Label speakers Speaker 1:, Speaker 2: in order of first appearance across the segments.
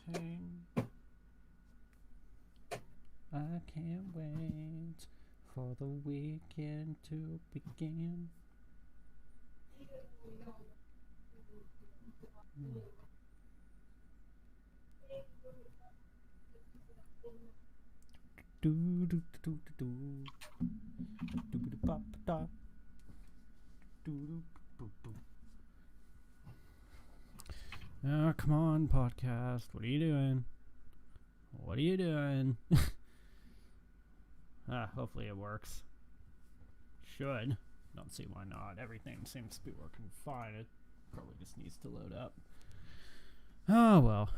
Speaker 1: waiting. I can't wait for the weekend to begin. Do do do do do do do pop da do do do do. Oh, come on, podcast. What are you doing? What are you doing? Hopefully it works. Should. Don't see why not. Everything seems to be working fine. It probably just needs to load up. Oh, well.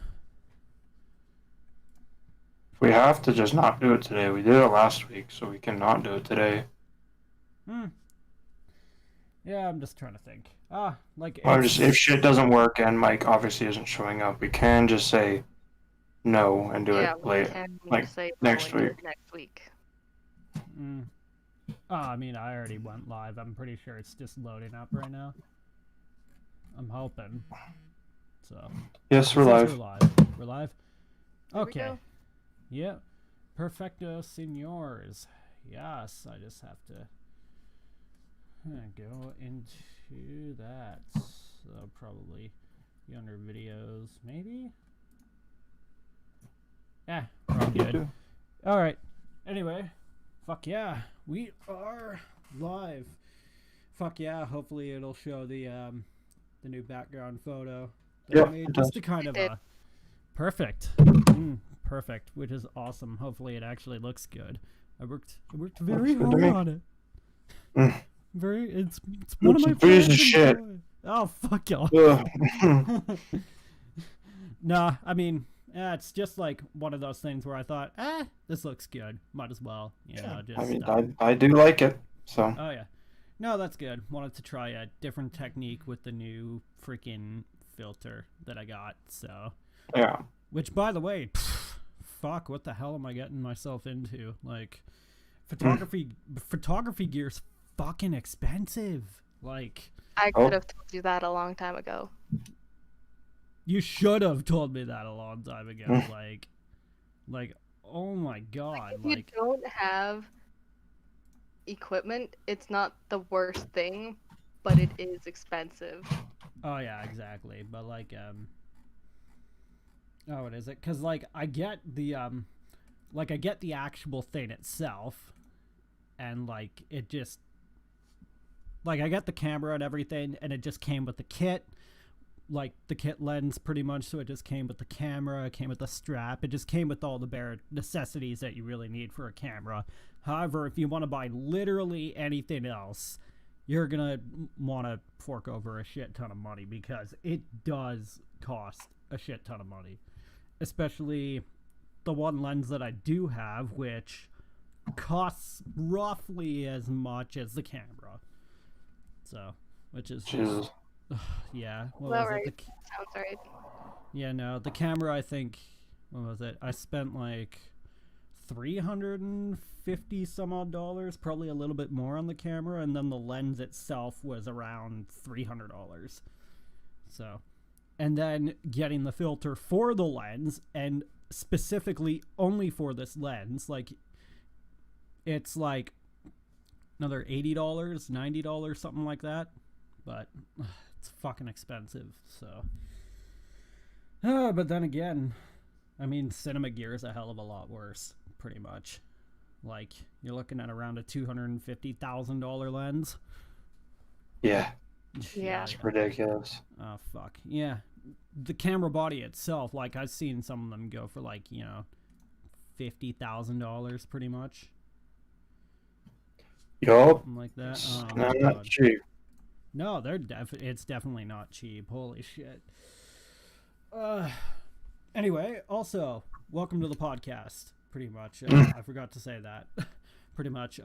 Speaker 2: We have to just not do it today. We did it last week, so we cannot do it today.
Speaker 1: Yeah, I'm just trying to think.
Speaker 2: Or just, if shit doesn't work and Mike obviously isn't showing up, we can just say no and do
Speaker 3: Yeah,
Speaker 2: it
Speaker 3: we
Speaker 2: late,
Speaker 3: can
Speaker 2: like
Speaker 3: say
Speaker 2: next
Speaker 3: no and do
Speaker 2: week.
Speaker 3: it next week.
Speaker 1: I mean, I already went live. I'm pretty sure it's just loading up right now. I'm hoping. So.
Speaker 2: Yes, we're live.
Speaker 1: We're live?
Speaker 3: There
Speaker 1: Okay.
Speaker 3: we go.
Speaker 1: Yeah. Perfecto, senors. Yes, I just have to go into that. So probably be under videos, maybe? Yeah, we're all good. Alright. Anyway, fuck yeah. We are live. Fuck yeah, hopefully it'll show the new background photo that I made just to kind of perfect. Perfect, which is awesome. Hopefully it actually looks good. I worked very hard on it. It's one of my
Speaker 2: piece of shit.
Speaker 1: Oh, fuck y'all. Nah, I mean, it's just like one of those things where I thought, this looks good. Might as well, you know. Just,
Speaker 2: I mean, I do like it, so.
Speaker 1: Oh yeah, no, that's good. Wanted to try a different technique with the new freaking filter that I got. So
Speaker 2: yeah.
Speaker 1: Which, by the way, fuck, what the hell am I getting myself into? Like, photography gear's fucking expensive. Like,
Speaker 3: I could have told you that a long time ago.
Speaker 1: You should have told me that a long time ago. Like, oh my god.
Speaker 3: If you don't have equipment, it's not the worst thing, but it is expensive.
Speaker 1: Oh yeah, exactly. But like, oh, what is it? Because like, I get the actual thing itself, and like, it just, like, I got the camera and everything, and it just came with the kit. Like, the kit lens, pretty much, so it just came with the camera, it came with the strap, it just came with all the bare necessities that you really need for a camera. However, if you want to buy literally anything else, you're gonna want to fork over a shit ton of money, because it does cost a shit ton of money. Especially the one lens that I do have, which costs roughly as much as the camera. So, which is just... yeah. What was
Speaker 3: right.
Speaker 1: it?
Speaker 3: Sounds right.
Speaker 1: Yeah, no, the camera, I think, what was it? I spent like $350 some odd dollars, probably a little bit more on the camera, and then the lens itself was around $300. So, and then getting the filter for the lens, and specifically only for this lens, like, it's like another $80, $90, something like that. But it's fucking expensive, so. But then again, I mean, cinema gear is a hell of a lot worse, pretty much. Like, you're looking at around a $250,000 lens.
Speaker 2: Yeah.
Speaker 3: Yeah.
Speaker 2: It's ridiculous.
Speaker 1: Oh, fuck. Yeah. The camera body itself, like, I've seen some of them go for, like, you know, $50,000 pretty much.
Speaker 2: Yup.
Speaker 1: Something like that. Oh,
Speaker 2: not cheap.
Speaker 1: No, it's definitely not cheap. Holy shit. Anyway, also, welcome to the podcast, pretty much. I forgot to say that. Pretty much.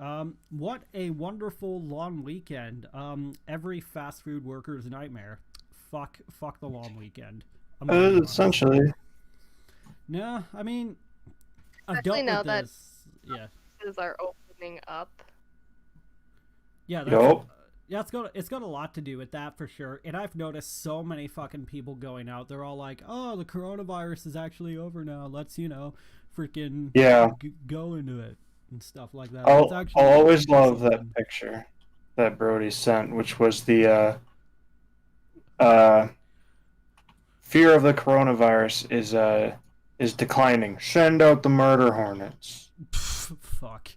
Speaker 1: What a wonderful long weekend. Every fast food worker's nightmare. Fuck the long weekend.
Speaker 2: Essentially.
Speaker 1: No, I mean, I've dealt with this. Yeah.
Speaker 3: Are opening up.
Speaker 1: Yeah, Yeah, it's got a lot to do with that for sure. And I've noticed so many fucking people going out. They're all like, "Oh, the coronavirus is actually over now. Let's freaking
Speaker 2: Yeah,
Speaker 1: go into it and stuff like that." Let's
Speaker 2: I'll
Speaker 1: actually
Speaker 2: always
Speaker 1: do
Speaker 2: love that
Speaker 1: something.
Speaker 2: picture that Brody sent, which was the uh, fear of the coronavirus is declining. Send out the murder hornets.
Speaker 1: Fuck.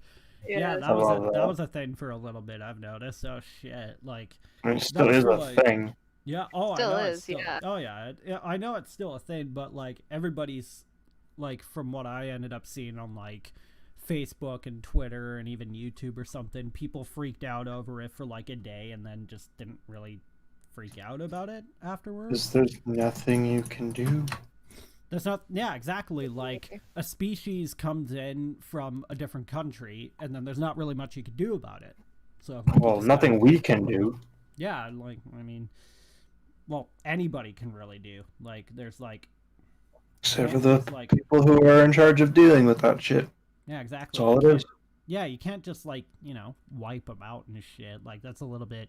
Speaker 1: Yeah,
Speaker 3: Yes.
Speaker 2: I love
Speaker 1: that
Speaker 2: that.
Speaker 1: was a thing for a little bit. I've noticed. Oh shit, like
Speaker 2: I mean, it
Speaker 1: that
Speaker 2: still
Speaker 1: was
Speaker 2: is
Speaker 1: for
Speaker 2: a
Speaker 1: like
Speaker 2: thing.
Speaker 1: yeah. Oh, I
Speaker 3: Still
Speaker 1: know it's
Speaker 3: is,
Speaker 1: still.
Speaker 3: yeah.
Speaker 1: Oh yeah, I know it's still a thing. But like everybody's like from what I ended up seeing on like Facebook and Twitter and even YouTube or something, people freaked out over it for like a day and then just didn't really freak out about it afterwards.
Speaker 2: There's nothing you can do.
Speaker 1: That's not, yeah, exactly. Like a species comes in from a different country, and then there's not really much you can do about it. So, like, you
Speaker 2: Well,
Speaker 1: just gotta,
Speaker 2: nothing we can do.
Speaker 1: yeah, like, I mean, well, anybody can really do. Like, there's like,
Speaker 2: Except for
Speaker 1: can't
Speaker 2: the
Speaker 1: just like,
Speaker 2: people who are in charge of dealing with that shit.
Speaker 1: yeah,
Speaker 2: That's
Speaker 1: exactly. You
Speaker 2: all it
Speaker 1: can't,
Speaker 2: is.
Speaker 1: yeah, you can't just like, wipe them out and shit. Like, that's a little bit,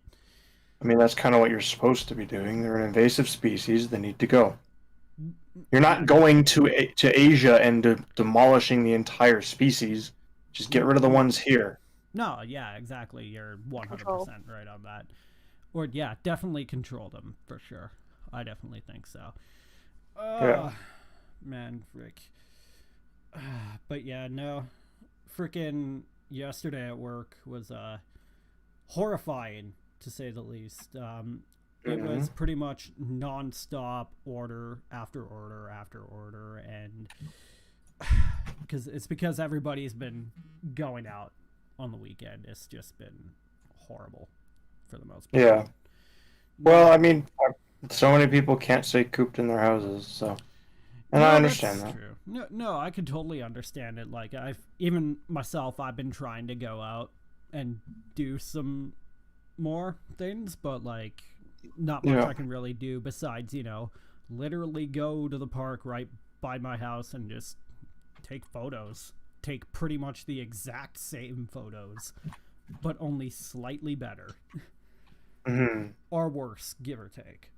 Speaker 2: I mean, that's kind of what you're supposed to be doing. They're an invasive species. They need to go. You're not
Speaker 1: yeah,
Speaker 2: going to Asia and demolishing the entire species. Just get rid of the ones here.
Speaker 1: no, yeah, exactly. You're
Speaker 3: Control.
Speaker 1: 100% right on that. Or, yeah, definitely control them for sure. I definitely think so.
Speaker 2: Yeah.
Speaker 1: Man, frick. But yeah, no. Freaking yesterday at work was horrifying to say the least. It
Speaker 2: Mm-hmm.
Speaker 1: was pretty much non-stop order after order after order, and because everybody's been going out on the weekend, it's just been horrible for the most part.
Speaker 2: Yeah.
Speaker 1: No,
Speaker 2: Well, I mean, so many people can't stay cooped in their houses, so, and I
Speaker 1: no,
Speaker 2: understand
Speaker 1: that's
Speaker 2: that.
Speaker 1: true. No, no, I can totally understand it. Like I've even myself, I've been trying to go out and do some more things, but like not much
Speaker 2: Yeah.
Speaker 1: I can really do besides, literally go to the park right by my house and just take photos. Take pretty much the exact same photos, but only slightly better
Speaker 2: Mm-hmm.
Speaker 1: or worse, give or take.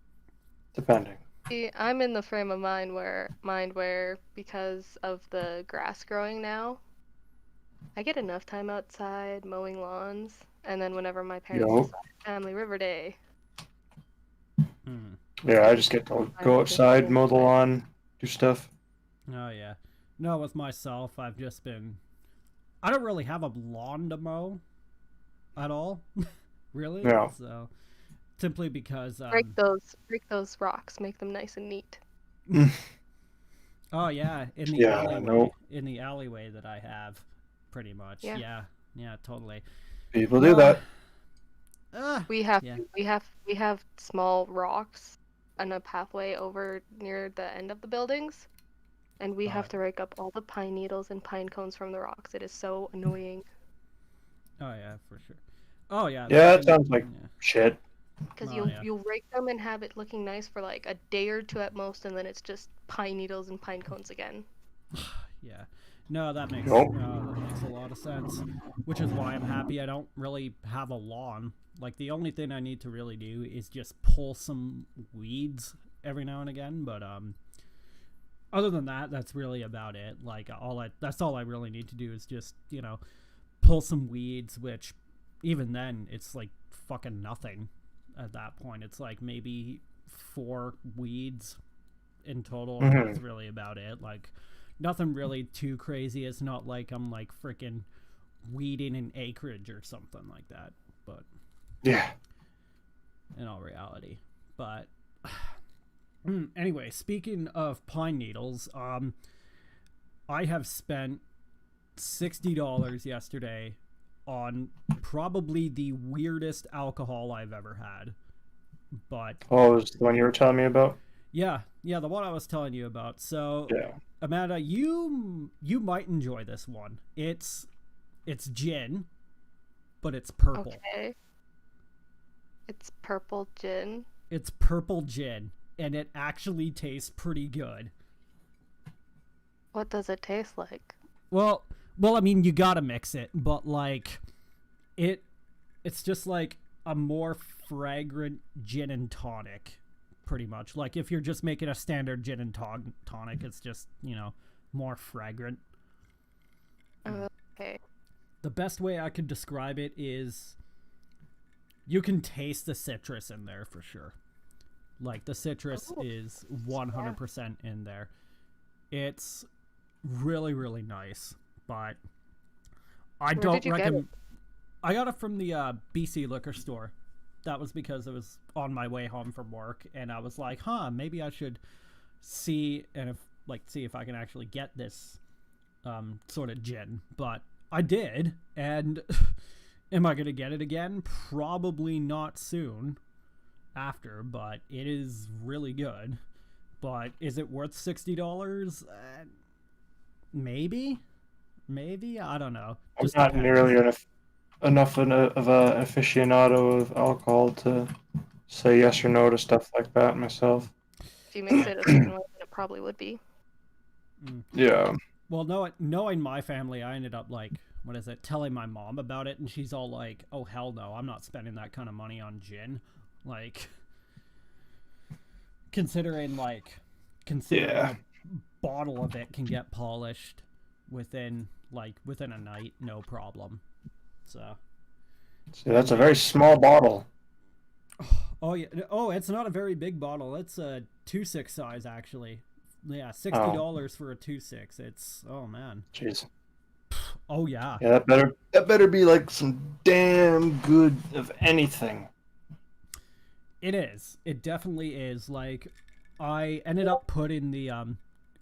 Speaker 2: Depending.
Speaker 3: See, I'm in the frame of mind where because of the grass growing now, I get enough time outside mowing lawns, and then whenever my parents
Speaker 2: Yo.
Speaker 3: decide family river day,
Speaker 1: Hmm.
Speaker 2: Yeah, I just get to
Speaker 3: I'm
Speaker 2: go
Speaker 3: just
Speaker 2: outside, mow the
Speaker 3: inside.
Speaker 2: lawn, do stuff.
Speaker 1: Oh yeah. No, with myself, I've just been. I don't really have a lawn to mow at all, really.
Speaker 2: Yeah.
Speaker 1: So simply because,
Speaker 3: Break those rocks, make them nice and neat.
Speaker 1: oh yeah,
Speaker 2: Yeah, no.
Speaker 1: in the alleyway that I have, pretty much.
Speaker 3: Yeah.
Speaker 1: Yeah, yeah, totally.
Speaker 2: People do
Speaker 1: No,
Speaker 2: that.
Speaker 3: We have
Speaker 1: yeah.
Speaker 3: we have small rocks on a pathway over near the end of the buildings, and we have to rake up all the pine needles and pine cones from the rocks. It is so annoying
Speaker 1: Oh yeah, for sure. Oh yeah,
Speaker 2: Yeah, it sounds like
Speaker 1: yeah.
Speaker 2: shit.
Speaker 3: because
Speaker 1: Oh
Speaker 3: you'll
Speaker 1: yeah,
Speaker 3: you'll rake them and have it looking nice for like a day or two at most, and then it's just pine needles and pine cones again.
Speaker 1: yeah. No, that makes
Speaker 2: Nope.
Speaker 1: a lot of sense. Which is why I'm happy I don't really have a lawn. Like the only thing I need to really do is just pull some weeds every now and again. But other than that, that's really about it. Like that's all I really need to do is just pull some weeds. Which even then, it's like fucking nothing at that point. It's like maybe 4 weeds in total, and that's
Speaker 2: Mm-hmm.
Speaker 1: really about it. Like nothing really too crazy. It's not like I'm like freaking weeding an acreage or something like that. But
Speaker 2: Yeah.
Speaker 1: in all reality, but anyway, speaking of pine needles, I have spent $60 yesterday on probably the weirdest alcohol I've ever had. But
Speaker 2: Oh, it was the one you were telling me about?
Speaker 1: yeah, the one I was telling you about. So
Speaker 2: Yeah.
Speaker 1: Amanda, you might enjoy this one. It's gin, but it's purple.
Speaker 3: Okay. It's purple gin.
Speaker 1: It's purple gin, and it actually tastes pretty good.
Speaker 3: What does it taste like?
Speaker 1: Well, I mean, you gotta mix it, but like, it's just like a more fragrant gin and tonic, pretty much. Like if you're just making a standard gin and tonic, it's just, more fragrant.
Speaker 3: Okay.
Speaker 1: The best way I could describe it is you can taste the citrus in there for sure. Like the citrus is 100% in there. It's really, really nice, but I don't recommend. I got it from the BC liquor store. That was because it was on my way home from work, and I was like, maybe I should see if I can actually get this sort of gin. But I did, and am I gonna get it again? Probably not soon after, but it is really good. But is it worth $60? Maybe, I don't know.
Speaker 2: I'm not nearly enough of an aficionado of alcohol to say yes or no to stuff like that myself.
Speaker 3: If you mix it a certain way, then it probably would be.
Speaker 2: Yeah.
Speaker 1: Well, knowing my family, I ended up telling my mom about it, and she's all like, "Oh hell no, I'm not spending that kind of money on gin." Like, considering a bottle of it can get polished within a night, no problem. So
Speaker 2: that's a very small bottle.
Speaker 1: Oh yeah. Oh, it's not a very big bottle. It's a 2.6 size actually. Yeah, $60 for a 2.6. It's man.
Speaker 2: Jeez.
Speaker 1: Oh yeah.
Speaker 2: Yeah, that better be like some damn good of anything.
Speaker 1: It is. It definitely is. Like, I ended up putting the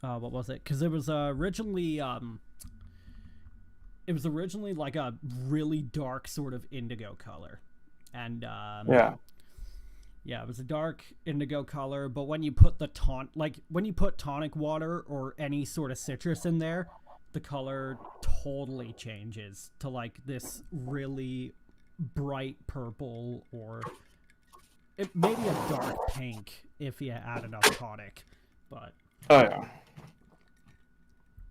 Speaker 1: what was it? Because it was originally like a really dark sort of indigo color, and yeah, it was a dark indigo color. But when you put when you put tonic water or any sort of citrus in there, the color totally changes to like this really bright purple, or it maybe a dark pink if you add enough tonic. But
Speaker 2: oh yeah,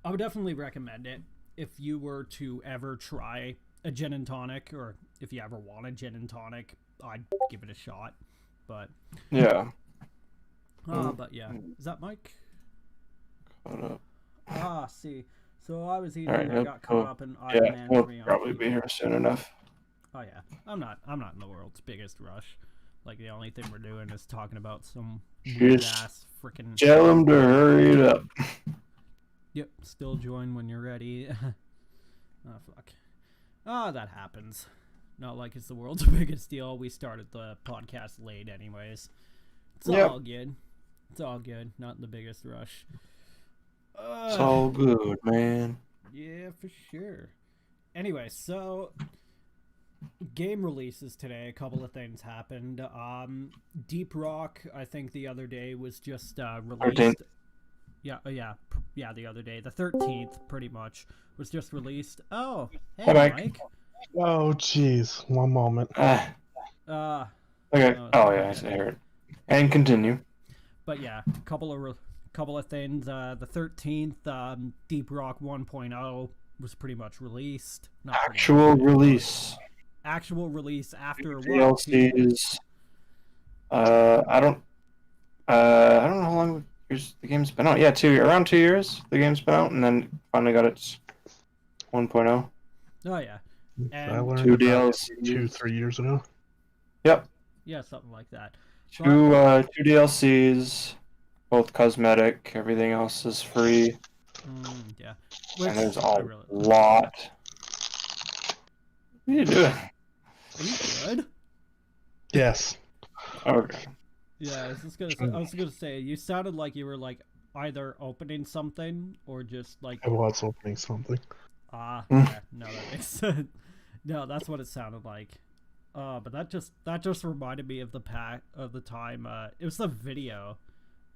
Speaker 1: I would definitely recommend it if you were to ever try a gin and tonic, or if you ever want a gin and tonic. I'd give it a shot. But
Speaker 2: yeah.
Speaker 1: But yeah, is that Mike?
Speaker 2: Caught up.
Speaker 1: See. So I was eating.
Speaker 2: Right,
Speaker 1: I got caught up in Iron Man 3.
Speaker 2: He'll probably be here soon enough.
Speaker 1: Oh yeah, I'm not in the world's biggest rush. Like the only thing we're doing is talking about some weird ass freaking.
Speaker 2: Tell him to hurry it up.
Speaker 1: Yep, still join when you're ready. Oh fuck. That happens. Not like it's the world's biggest deal. We started the podcast late anyways. It's all good. It's all good. Not in the biggest rush.
Speaker 2: It's all good, man.
Speaker 1: Yeah, for sure. Anyway, so game releases today. A couple of things happened. Deep Rock, I think the other day was just released.
Speaker 2: 13th.
Speaker 1: Yeah, the other day. The 13th, pretty much, was just released. Oh, hey,
Speaker 2: Hi, Mike.
Speaker 1: Mike.
Speaker 4: Oh, jeez. One moment.
Speaker 2: Okay.
Speaker 1: No,
Speaker 2: I heard it. And continue.
Speaker 1: But yeah, couple of things. The 13th, Deep Rock 1.0 was pretty much released.
Speaker 2: Actual release
Speaker 1: after what?
Speaker 2: DLCs. I don't know how long the game's been out. Yeah, around 2 years the game's been out, and then finally got its 1.0.
Speaker 1: Oh yeah. And
Speaker 4: I learned
Speaker 2: 2
Speaker 4: about
Speaker 2: DLCs.
Speaker 4: 2-3 years ago.
Speaker 2: Yep.
Speaker 1: Yeah, something like that.
Speaker 2: Two DLCs, both cosmetic. Everything else is free.
Speaker 1: Yeah.
Speaker 2: And there's a lot. What are you doing?
Speaker 1: Are you good?
Speaker 4: Yes.
Speaker 2: Okay.
Speaker 1: Yeah, I was gonna say you sounded like you were like either opening something or just like.
Speaker 4: I was opening something.
Speaker 1: Yeah, no, that makes sense. No, that's what it sounded like. But that just reminded me of the time. It was the video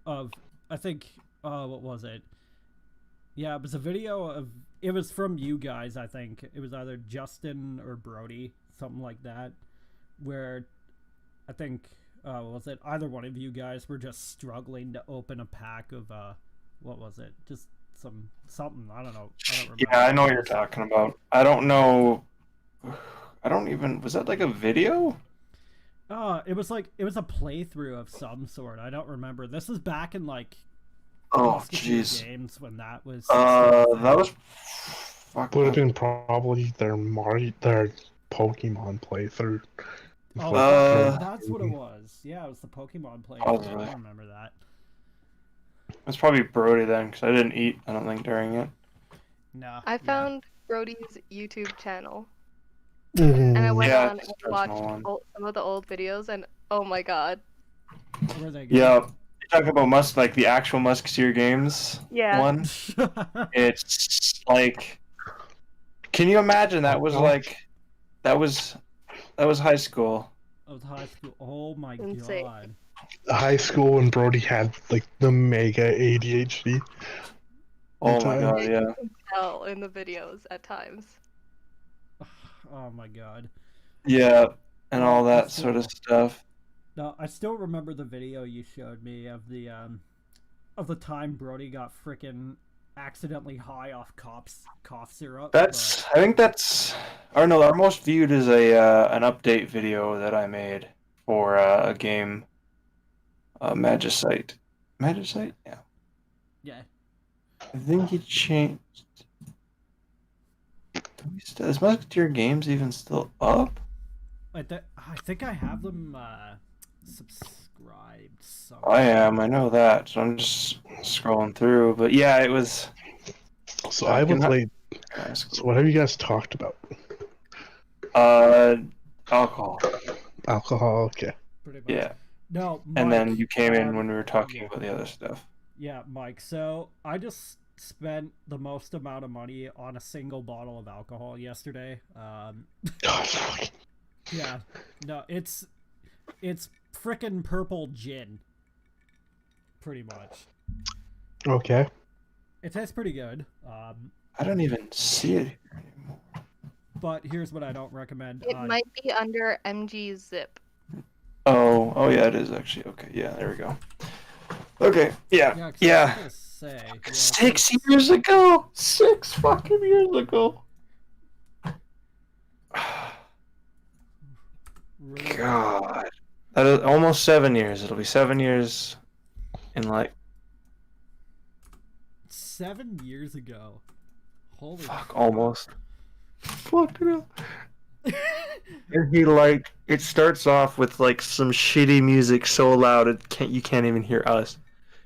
Speaker 1: of, I think, what was it? Yeah, it was a video of. It was from you guys. I think it was either Justin or Brody, something like that, where I think was it either one of you guys were just struggling to open a pack of what was it? Just something. I don't know. I don't remember.
Speaker 2: Yeah, I know what you're talking about. I don't know. I don't even. Was that like a video?
Speaker 1: It was like it was a playthrough of some sort. I don't remember. This is back in like
Speaker 2: Oh,
Speaker 1: Musketeer
Speaker 2: jeez.
Speaker 1: Games when that was still a
Speaker 2: That was.
Speaker 1: thing.
Speaker 2: Fuck.
Speaker 4: Would have been probably their Pokemon playthrough. It's
Speaker 1: Oh,
Speaker 4: like
Speaker 2: Uh,
Speaker 1: that's what it was. Yeah, it was the Pokemon playthrough.
Speaker 2: Possibly.
Speaker 1: I remember that.
Speaker 2: It's probably Brody then, because I didn't eat, I don't think, during it.
Speaker 1: No.
Speaker 3: I
Speaker 1: yeah.
Speaker 3: found Brody's YouTube channel and I went
Speaker 2: Yeah,
Speaker 3: on
Speaker 2: it's
Speaker 3: and
Speaker 2: a personal
Speaker 3: watched
Speaker 2: one.
Speaker 3: some of the old videos, and oh my god.
Speaker 1: Where they go?
Speaker 2: Yeah. You talk about like the actual Musketeer Games
Speaker 3: Yeah.
Speaker 2: one. It's like, can you imagine that was like, that was high school.
Speaker 1: Of high school. Oh my
Speaker 3: Insane.
Speaker 1: god.
Speaker 4: High school when Brody had like the mega ADHD.
Speaker 2: Oh my
Speaker 4: Time.
Speaker 2: god, yeah.
Speaker 3: You can tell in the videos at times.
Speaker 1: Oh my god.
Speaker 2: Yeah, and
Speaker 1: No,
Speaker 2: all
Speaker 1: I
Speaker 2: that sort of stuff.
Speaker 1: No, I still remember the video you showed me of the time Brody got frickin' accidentally high off cough syrup.
Speaker 2: That's, I think that's, or no, our most viewed is an update video that I made for a game, Magicite. Magicite? Yeah.
Speaker 1: Yeah.
Speaker 2: I think he changed. Is Musketeer Games even still up?
Speaker 1: I think I have them subscribed somewhere.
Speaker 2: I am, I know that, so I'm just scrolling through. But yeah, it was.
Speaker 4: So I was late. So what have you guys talked about?
Speaker 2: Alcohol.
Speaker 4: Alcohol, okay.
Speaker 1: Pretty much.
Speaker 2: Yeah.
Speaker 1: No, Mike,
Speaker 2: And then you came in when we were talking
Speaker 1: yeah.
Speaker 2: about the other stuff.
Speaker 1: Yeah, Mike. So I just spent the most amount of money on a single bottle of alcohol yesterday.
Speaker 4: God, fucking-
Speaker 1: Yeah. No, it's frickin' purple gin. Pretty much.
Speaker 4: Okay.
Speaker 1: It tastes pretty good.
Speaker 2: I don't even see it here anymore.
Speaker 1: But here's what I don't recommend.
Speaker 3: It might be under MG Zip.
Speaker 2: Oh yeah, it is actually. Okay, yeah, there we go. Okay,
Speaker 1: Yeah. 'Cause I was
Speaker 2: yeah.
Speaker 1: gonna say, yeah,
Speaker 2: 6 years ago. 6 fucking years ago.
Speaker 1: really-
Speaker 2: God, that is almost 7 years. It'll be 7 years in like
Speaker 1: 7 years ago. Holy
Speaker 2: fuck, almost. Fucking hell. And he like it starts off with like some shitty music so loud you can't even hear us,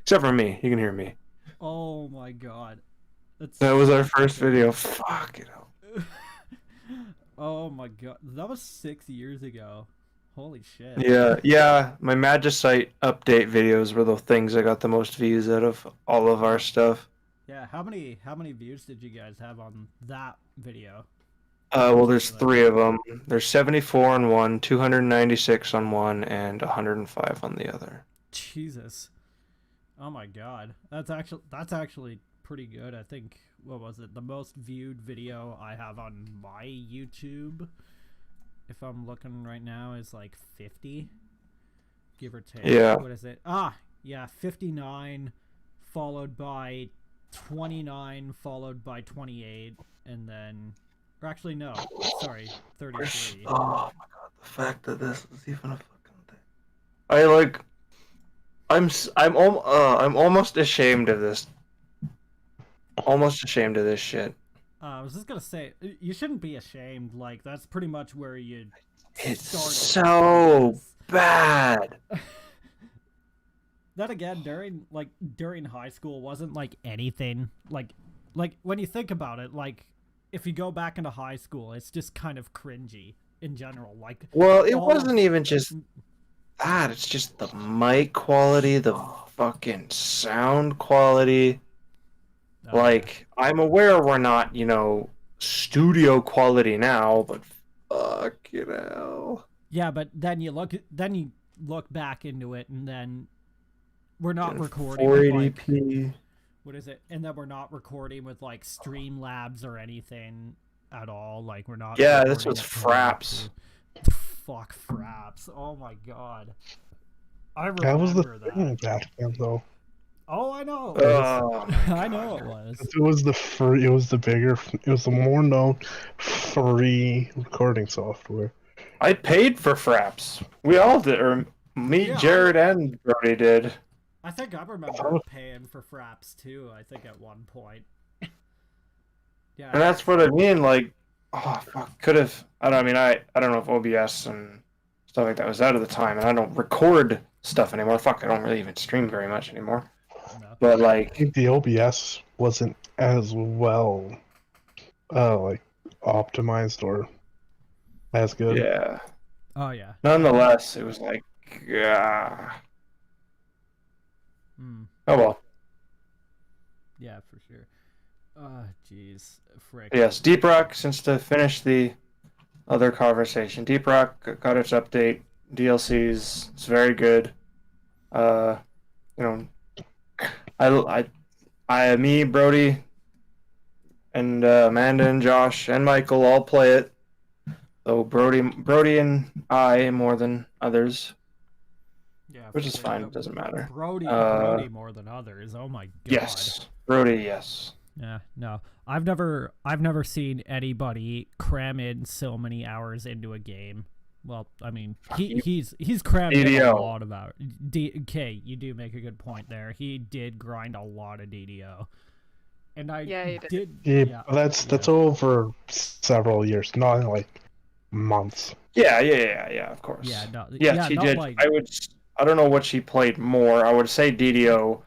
Speaker 2: except for me. You can hear me.
Speaker 1: Oh my god.
Speaker 2: That was our first video. Fuck it up.
Speaker 1: Oh my god. That was 6 years ago. Holy shit.
Speaker 2: Yeah. My Magicite update videos were the things I got the most views out of all of our stuff.
Speaker 1: Yeah, how many views did you guys have on that video?
Speaker 2: Well, there's 3 of them. There's 74 on one, 296 on one, and 105 on the other.
Speaker 1: Jesus. Oh my god. That's actually pretty good. I think, what was it? The most viewed video I have on my YouTube, if I'm looking right now, is like 50, give or take.
Speaker 2: Yeah.
Speaker 1: What is it? Yeah, 59, followed by 29, followed by 28, and then, or actually no, sorry, 33.
Speaker 2: Oh my god, the fact that this is even a fucking thing. I'm almost ashamed of this. Almost ashamed of this shit.
Speaker 1: I was just gonna say, you shouldn't be ashamed. Like, that's pretty much where you
Speaker 2: It's
Speaker 1: started.
Speaker 2: so bad.
Speaker 1: That again, during high school wasn't like anything like when you think about it, like if you go back into high school, it's just kind of cringy in general. Like,
Speaker 2: Well, it wasn't even just that. It's just the mic quality, the fucking sound quality. Like, I'm aware we're not, studio quality now, but fuck,
Speaker 1: yeah, but then you look back into it, and then we're not recording with, like,
Speaker 2: 480p.
Speaker 1: what is it? And then we're not recording with like Streamlabs or anything at all. Like, we're not.
Speaker 2: Yeah, this
Speaker 1: recording
Speaker 2: was
Speaker 1: it
Speaker 2: Fraps.
Speaker 1: Fuck Fraps! Oh my god. I remember
Speaker 4: That was the
Speaker 1: that.
Speaker 4: thing back then, though.
Speaker 1: Oh, I know. It was.
Speaker 2: Oh,
Speaker 1: I know it was.
Speaker 4: It was the more known free recording software.
Speaker 2: I paid for fraps. We all did, or me,
Speaker 1: Yeah,
Speaker 2: Jared, and Brody did.
Speaker 1: I think I remember
Speaker 4: Oh.
Speaker 1: paying for fraps too. I think at one point. Yeah,
Speaker 2: And that's what I mean. Like, oh fuck, could have. I mean, I don't know if OBS and stuff like that was out at the time, and I don't record stuff anymore. Fuck, I don't really even stream very much anymore.
Speaker 1: no.
Speaker 2: But
Speaker 4: I
Speaker 2: like,
Speaker 4: think the OBS wasn't as well, like optimized or as good.
Speaker 2: yeah.
Speaker 1: Oh yeah.
Speaker 2: Nonetheless, it was like, yeah.
Speaker 1: Mm,
Speaker 2: Oh well.
Speaker 1: yeah, for sure. Jeez, frick.
Speaker 2: Yes, Deep Rock. Since to finish the other conversation, Deep Rock got its update. DLCs. It's very good. You know, me, Brody, and Amanda and Josh and Michael all play it. Though Brody and I more than others,
Speaker 1: Yeah,
Speaker 2: which
Speaker 1: for
Speaker 2: is
Speaker 1: sure.
Speaker 2: fine. It doesn't matter.
Speaker 1: Brody more than others. Oh my god.
Speaker 2: Yes, Brody. Yes.
Speaker 1: Yeah, no. I've never seen anybody cram in so many hours into a game. Well, I mean, he's crammed in a
Speaker 2: DDO.
Speaker 1: lot of hours. Okay, you do make a good point there. He did grind a lot of DDO. And I
Speaker 3: Yeah, he did.
Speaker 4: Yeah, but that's over several years, not like months.
Speaker 2: Yeah. Of course.
Speaker 1: Yeah, no,
Speaker 2: Yes,
Speaker 1: yeah,
Speaker 2: he
Speaker 1: not
Speaker 2: did.
Speaker 1: like
Speaker 2: I don't know what she played more. I would say DDO,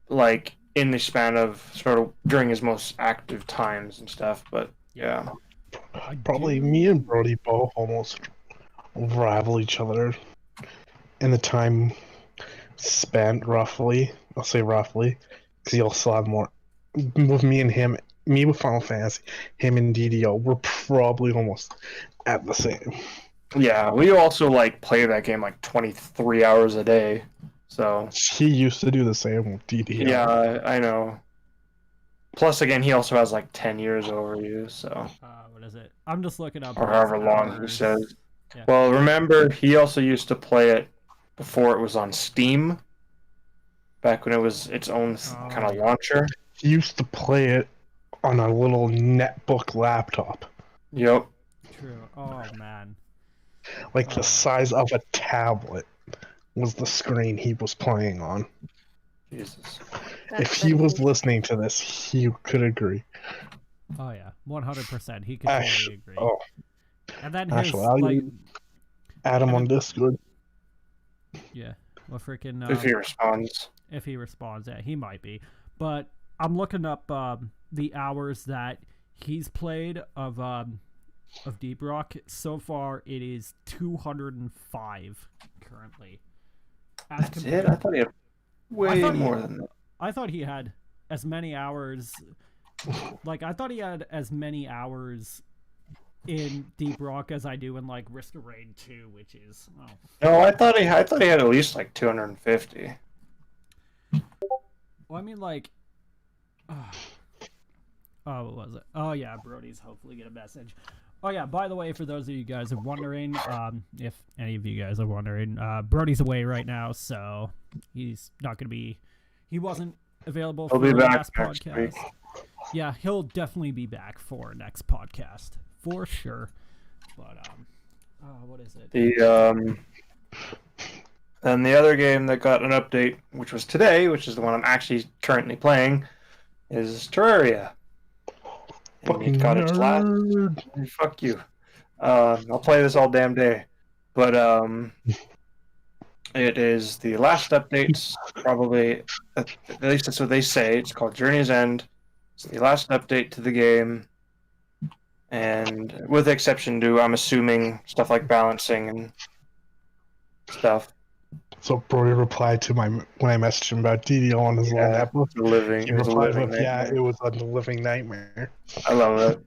Speaker 2: like in the span of sort of during his most active times and stuff. But yeah.
Speaker 4: Probably me and Brody both almost rival each other in the time spent, roughly. I'll say roughly, because you also have more. With me and him, me with Final Fantasy, him and DDO, we're probably almost at the same.
Speaker 2: Yeah, we also like play that game like 23 hours a day. So
Speaker 4: He used to do the same with DDO.
Speaker 2: yeah, I know. Plus, again, he also has like 10 years over you. So
Speaker 1: what is it? I'm just looking up
Speaker 2: or
Speaker 1: his
Speaker 2: however long he
Speaker 1: hours.
Speaker 2: says.
Speaker 1: Yeah.
Speaker 2: Well, remember he also used to play it before it was on Steam. Back when it was its own
Speaker 1: Oh,
Speaker 2: kind of
Speaker 1: yeah.
Speaker 2: launcher.
Speaker 4: He used to play it on a little netbook laptop,
Speaker 2: Yep.
Speaker 1: True. Oh man.
Speaker 4: like
Speaker 1: Oh.
Speaker 4: the size of a tablet was the screen he was playing on.
Speaker 2: Jesus.
Speaker 4: If he was listening to this, he could agree.
Speaker 1: Oh yeah, 100%. He could
Speaker 4: Ash-
Speaker 1: totally agree.
Speaker 4: oh,
Speaker 1: And then his
Speaker 4: actually, I'll
Speaker 1: like,
Speaker 4: add him
Speaker 1: and
Speaker 4: on
Speaker 1: then-
Speaker 4: Discord.
Speaker 1: yeah, well, freaking
Speaker 2: If he responds.
Speaker 1: if he responds, yeah, he might be. But I'm looking up the hours that he's played of Deep Rock. So far, it is 205 currently. As
Speaker 2: That's it? I thought he had way
Speaker 1: thought he-
Speaker 2: more than that.
Speaker 1: I thought he had as many hours. Like I thought he had as many hours in Deep Rock as I do in like Risk of Rain 2, which is
Speaker 2: No, I thought he had at least like 250.
Speaker 1: well, I mean like what was it? Oh yeah, Brody's hopefully get a message. Oh yeah, by the way, for those of you guys who are wondering, if any of you guys are wondering, Brody's away right now, so he's not gonna be. He wasn't available
Speaker 2: He'll
Speaker 1: for
Speaker 2: be
Speaker 1: the
Speaker 2: back
Speaker 1: last
Speaker 2: next
Speaker 1: podcast.
Speaker 2: week.
Speaker 1: Yeah, he'll definitely be back for next podcast for sure. But what is it?
Speaker 2: And the other game that got an update, which was today, which is the one I'm actually currently playing, is Terraria. And
Speaker 4: Fucking
Speaker 2: it got its last.
Speaker 4: nerd.
Speaker 2: Fuck you. I'll play this all damn day. But it is the last update, probably. At least that's what they say. It's called Journey's End. It's the last update to the game. And with the exception to, I'm assuming, stuff like balancing and stuff.
Speaker 4: So Brody replied to my when I messaged him about DDO on his little netbook.
Speaker 2: It was
Speaker 4: He
Speaker 2: a
Speaker 4: replied
Speaker 2: living
Speaker 4: with, "Yeah,
Speaker 2: nightmare.
Speaker 4: it was a living nightmare."
Speaker 2: I love it.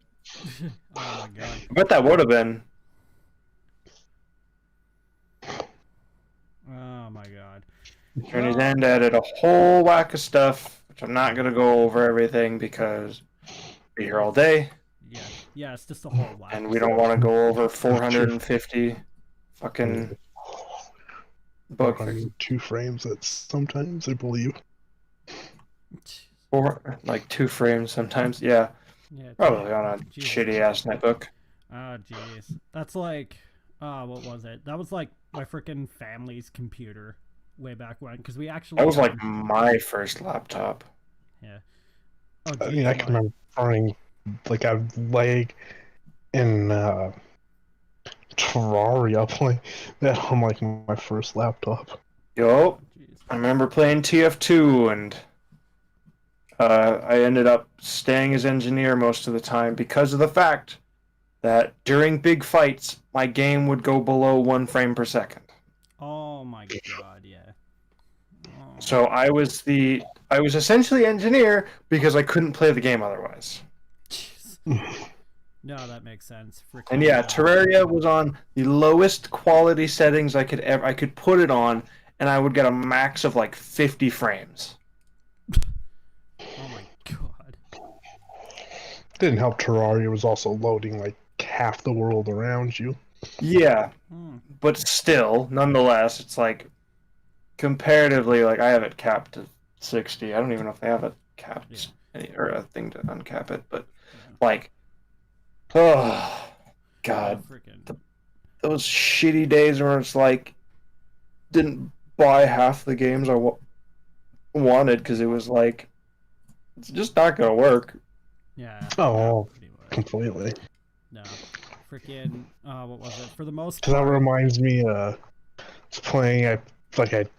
Speaker 1: Oh my god.
Speaker 2: I bet that would have been.
Speaker 1: Oh my god.
Speaker 2: Journey's End added a whole whack of stuff, which I'm not going to go over everything because we're here all day,
Speaker 1: Yeah, it's just a whole whack.
Speaker 2: and we don't want to go over 450 fucking book.
Speaker 4: 2 frames. That's sometimes I believe.
Speaker 2: Or like 2 frames sometimes. Yeah,
Speaker 1: Yeah,
Speaker 2: probably on a
Speaker 1: Jesus.
Speaker 2: shitty ass netbook.
Speaker 1: Oh jeez. That's like What was it? That was like my freaking family's computer way back when, because we actually
Speaker 2: That was like my first laptop.
Speaker 1: yeah. Oh,
Speaker 4: I mean, I
Speaker 1: geez,
Speaker 4: can remember running like a leg in Terraria playing that on like my first laptop.
Speaker 2: Yo,
Speaker 1: jeez.
Speaker 2: I remember playing TF2, and I ended up staying as engineer most of the time because of the fact that during big fights, my game would go below 1 frame per second.
Speaker 1: Oh my god, yeah. Oh,
Speaker 2: So I was essentially engineer because I couldn't play the game otherwise.
Speaker 1: jeez. No, that makes sense. Freaking
Speaker 2: And yeah, Terraria was on the lowest quality settings I could put it on, and I would get a max of like 50 frames.
Speaker 1: oh my god.
Speaker 4: Didn't help Terraria was also loading like half the world around you.
Speaker 2: Yeah,
Speaker 1: Hmm.
Speaker 2: but still, nonetheless, it's like comparatively, like I have it capped to 60. I don't even know if they have it capped or a thing to uncap it, but like, oh god,
Speaker 1: Freaking
Speaker 2: those shitty days where it's like didn't buy half the games I wanted because it was like it's just not gonna work.
Speaker 1: yeah.
Speaker 4: Oh,
Speaker 1: Pretty much.
Speaker 4: completely.
Speaker 1: No. Freaking what was it? For the most
Speaker 4: Because that
Speaker 1: part.
Speaker 4: reminds me, was playing. I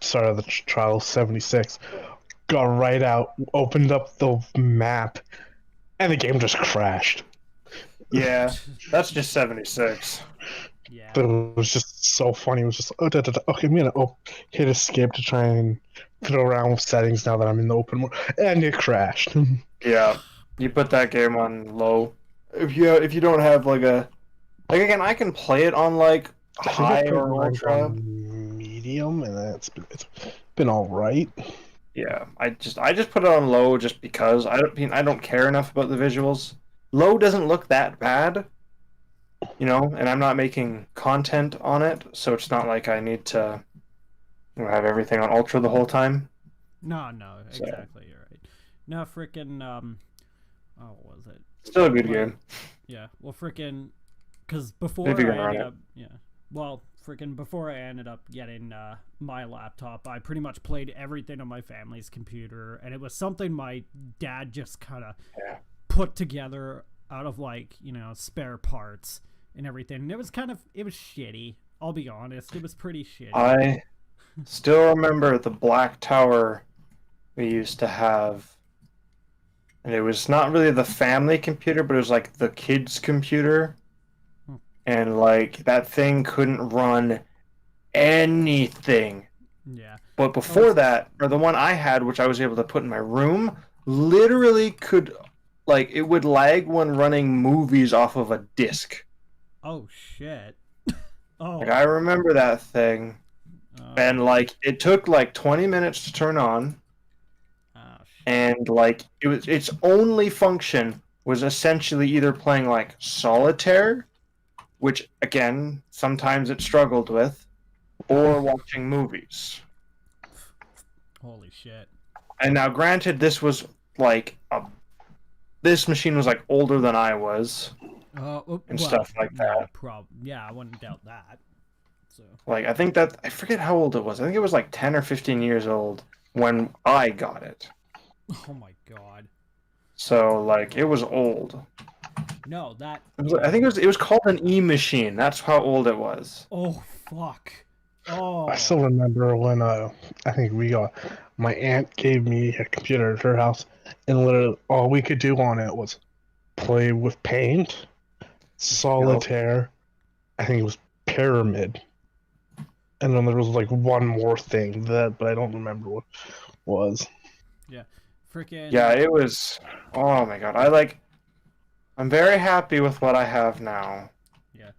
Speaker 4: started the trial 76, got right out, opened up the map, and the game just crashed.
Speaker 2: Yeah, that's just 76.
Speaker 1: Yeah.
Speaker 4: But it was just so funny. It was just okay. I'm gonna hit escape to try and fiddle around with settings now that I'm in the open world, and it crashed.
Speaker 2: Yeah, you put that game on low. If you don't have like again, I can play it on like
Speaker 4: I think I
Speaker 2: high
Speaker 4: put
Speaker 2: or
Speaker 4: mine
Speaker 2: ultra.
Speaker 4: on medium, and it's been all right.
Speaker 2: Yeah, I just put it on low just because I don't care enough about the visuals. Low doesn't look that bad, and I'm not making content on it, so it's not like I need to have everything on ultra the whole time.
Speaker 1: No,
Speaker 2: So.
Speaker 1: exactly. You're right. No, freaking oh, what was it?
Speaker 2: Still a good
Speaker 1: Like,
Speaker 2: game.
Speaker 1: yeah. Well, freaking, because
Speaker 2: If
Speaker 1: before
Speaker 2: you can
Speaker 1: I
Speaker 2: run
Speaker 1: ended
Speaker 2: it.
Speaker 1: up, yeah. Well, freaking, before I ended up getting my laptop, I pretty much played everything on my family's computer, and it was something my dad just kind of
Speaker 2: Yeah.
Speaker 1: put together out of like spare parts and everything. And it was shitty. I'll be honest, it was pretty shitty.
Speaker 2: I still remember the black tower we used to have. And it was not really the family computer, but it was like the kids' computer. And like that thing couldn't run anything.
Speaker 1: Yeah.
Speaker 2: But before that, or the one I had, which I was able to put in my room, literally could, like, it would lag when running movies off of a disc.
Speaker 1: Oh shit. Oh.
Speaker 2: Like, I remember that thing. And like it took like 20 minutes to turn on. And like its only function was essentially either playing like solitaire, which again sometimes it struggled with, or watching movies.
Speaker 1: Holy shit.
Speaker 2: And now granted this was like this machine was like older than I was and stuff like that.
Speaker 1: Yeah, I wouldn't doubt that. So
Speaker 2: Like I forget how old it was. I think it was like 10 or 15 years old when I got it.
Speaker 1: oh my god.
Speaker 2: So like it was old.
Speaker 1: No, that
Speaker 2: I think it was called an E machine. That's how old it was.
Speaker 1: oh fuck. Oh.
Speaker 4: I still remember when I think my aunt gave me a computer at her house, and literally all we could do on it was play with paint, solitaire. I think it was pyramid, and then there was like one more thing but I don't remember what it was.
Speaker 1: Yeah. Freaking
Speaker 2: Yeah, it was. Oh my god, I'm very happy with what I have now.
Speaker 1: Yeah.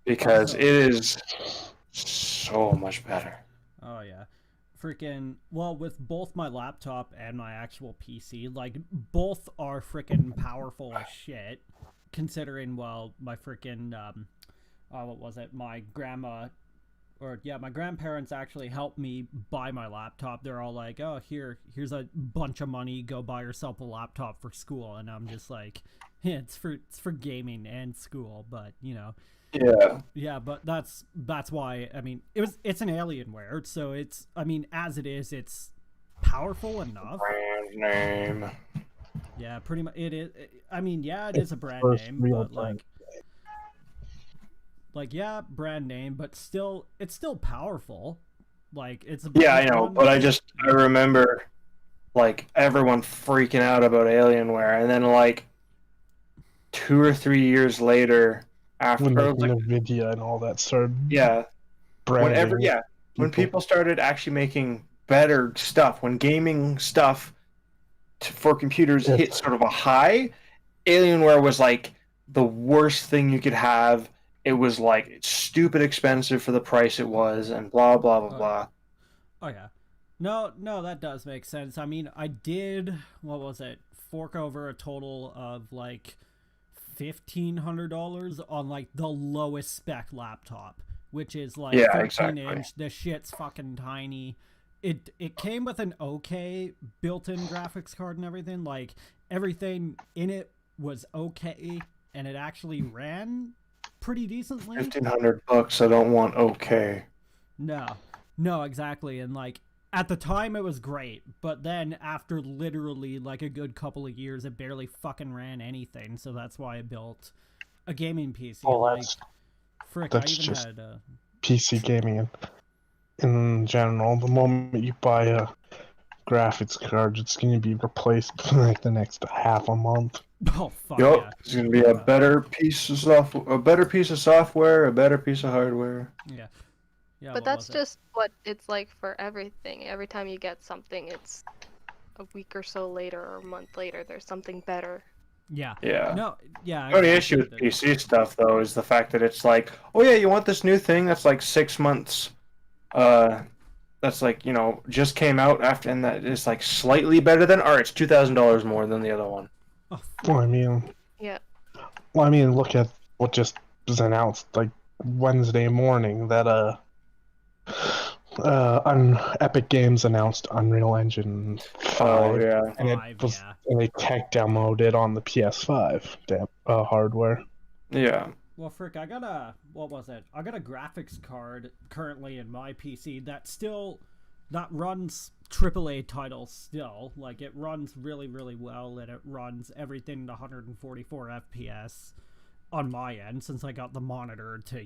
Speaker 2: Because
Speaker 1: Also,
Speaker 2: it is so much better.
Speaker 1: Oh yeah. Freaking well, with both my laptop and my actual PC, like both are freaking powerful as shit. Considering my freaking what was it? My grandma my grandparents actually helped me buy my laptop. They're all like, "Oh, here's a bunch of money. Go buy yourself a laptop for school." And I'm just like, "Yeah, it's for gaming and school." But
Speaker 2: Yeah.
Speaker 1: yeah. But that's why. I mean, it's an Alienware, so as it is, it's powerful enough.
Speaker 2: Brand name.
Speaker 1: Yeah, pretty much. It is. Yeah, it
Speaker 4: It's
Speaker 1: is a brand
Speaker 4: first
Speaker 1: name,
Speaker 4: real
Speaker 1: but
Speaker 4: brand.
Speaker 1: yeah, brand name, but it's still powerful. Like
Speaker 2: Yeah, I know, but I remember like everyone freaking out about Alienware, and then like 2 or 3 years later, after
Speaker 4: When
Speaker 2: I was like,
Speaker 4: NVIDIA and all that started
Speaker 2: yeah,
Speaker 4: branding
Speaker 2: when
Speaker 4: people.
Speaker 2: people started actually making better stuff, when gaming stuff for computers
Speaker 4: Yes.
Speaker 2: hit sort of a high, Alienware was like the worst thing you could have. It was like stupid expensive for the price it was, and blah blah blah blah.
Speaker 1: Oh yeah. No, that does make sense. I did, what was it? Fork over a total of like $1,500 on like the lowest spec laptop, which is like
Speaker 2: Yeah,
Speaker 1: 13
Speaker 2: exactly.
Speaker 1: inch. The shit's fucking tiny. It came with an okay built-in graphics card and everything. Like everything in it was okay, and it actually ran pretty decently.
Speaker 2: $1,500. I don't want okay.
Speaker 1: No, exactly. And like at the time it was great, but then after literally like a good couple of years, it barely fucking ran anything. So that's why I built a gaming PC.
Speaker 4: Oh,
Speaker 1: Like,
Speaker 4: that's
Speaker 1: frick,
Speaker 4: that's
Speaker 1: I even
Speaker 4: just-
Speaker 1: had
Speaker 4: PC gaming in general. The moment you buy a graphics card, it's going to be replaced in like the next half a month.
Speaker 1: oh fuck
Speaker 2: Yup,
Speaker 1: yeah,
Speaker 2: it's gonna be a better piece of software, a better piece of software, a better piece of hardware.
Speaker 1: yeah.
Speaker 3: But
Speaker 1: what
Speaker 3: that's
Speaker 1: was it?
Speaker 3: just what it's like for everything. Every time you get something, it's a week or so later or a month later, there's something better.
Speaker 1: Yeah.
Speaker 2: Yeah.
Speaker 1: No, yeah.
Speaker 2: The only
Speaker 1: exactly.
Speaker 2: issue with PC stuff though is the fact that it's like, oh yeah, you want this new thing that's like 6 months, that's like just came out after, and that is like slightly better than, or it's $2,000 more than the other one.
Speaker 1: Oh,
Speaker 4: Well, I mean,
Speaker 3: Yeah.
Speaker 4: look at what just was announced like Wednesday morning that Epic Games announced Unreal Engine 5.
Speaker 2: Oh yeah.
Speaker 4: And
Speaker 1: Five,
Speaker 4: it was,
Speaker 1: yeah.
Speaker 4: and they tech demoed it on the PS5 hardware.
Speaker 2: Yeah.
Speaker 1: Well, frick, I got a what was it? I got a graphics card currently in my PC that runs AAA titles still. Like it runs really, really well, and it runs everything to 144 FPS on my end since I got the monitor to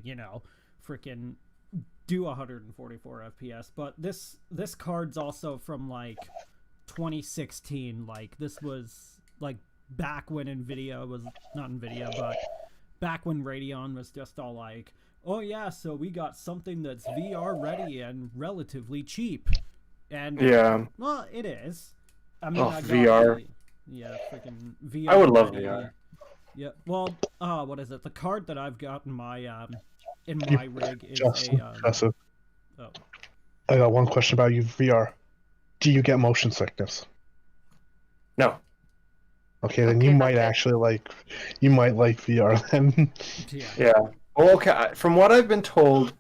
Speaker 1: freaking do 144 FPS. But this card's also from like 2016. Like this was like back when Nvidia was not Nvidia, but back when Radeon was just all like, oh yeah, so we got something that's VR ready and relatively cheap. And
Speaker 2: Yeah.
Speaker 1: well, it is. I
Speaker 2: Oh,
Speaker 1: got
Speaker 2: VR.
Speaker 1: yeah, freaking VR.
Speaker 2: I would love
Speaker 1: ready.
Speaker 2: VR.
Speaker 1: Yeah. Well, what is it? The card that I've got in my rig is
Speaker 4: Justin,
Speaker 1: a
Speaker 4: Joseph,
Speaker 1: oh.
Speaker 4: I got one question about you, VR. Do you get motion sickness?
Speaker 2: No.
Speaker 4: Okay, then
Speaker 3: Okay,
Speaker 4: you might
Speaker 3: that's it.
Speaker 4: actually like VR then.
Speaker 1: Yeah.
Speaker 2: Yeah. Well, okay. From what I've been told,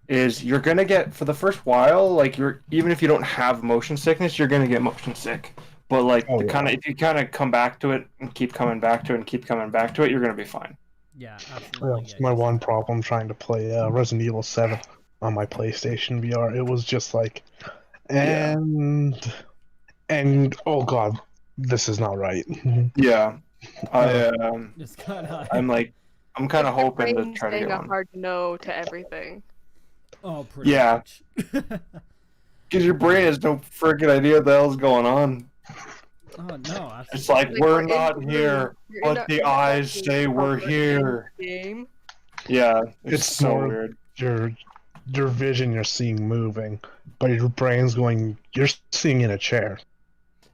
Speaker 2: is you're gonna get, for the first while, like even if you don't have motion sickness, you're gonna get motion sick. But like
Speaker 4: Oh, yeah.
Speaker 2: if you kind of come back to it and keep coming back to it and keep coming back to it, you're gonna be fine.
Speaker 1: Yeah,
Speaker 4: Yeah,
Speaker 1: absolutely.
Speaker 4: it's my one problem trying to play Resident Evil 7 on my PlayStation VR. It was just like, and oh god, this is not right.
Speaker 2: Yeah.
Speaker 1: It's kind of
Speaker 2: I'm kind of
Speaker 3: Your
Speaker 2: hoping to
Speaker 3: brain's
Speaker 2: try to
Speaker 3: saying
Speaker 2: get
Speaker 3: a
Speaker 2: one.
Speaker 3: hard no to everything.
Speaker 1: oh, pretty
Speaker 2: Yeah.
Speaker 1: much.
Speaker 2: Because your brain has no freaking idea what the hell's going on.
Speaker 1: Oh no, absolutely.
Speaker 2: It's like,
Speaker 3: Like,
Speaker 2: we're
Speaker 3: in
Speaker 2: not
Speaker 3: the
Speaker 2: here,
Speaker 3: room. You're
Speaker 2: but
Speaker 3: in
Speaker 2: the
Speaker 3: a
Speaker 2: eyes
Speaker 3: fucking
Speaker 2: say we're
Speaker 3: cover
Speaker 2: here.
Speaker 3: Game.
Speaker 2: Yeah, it's
Speaker 4: It's
Speaker 2: so
Speaker 4: more-
Speaker 2: weird.
Speaker 4: Your vision you're seeing moving, but your brain's going. You're seeing in a chair.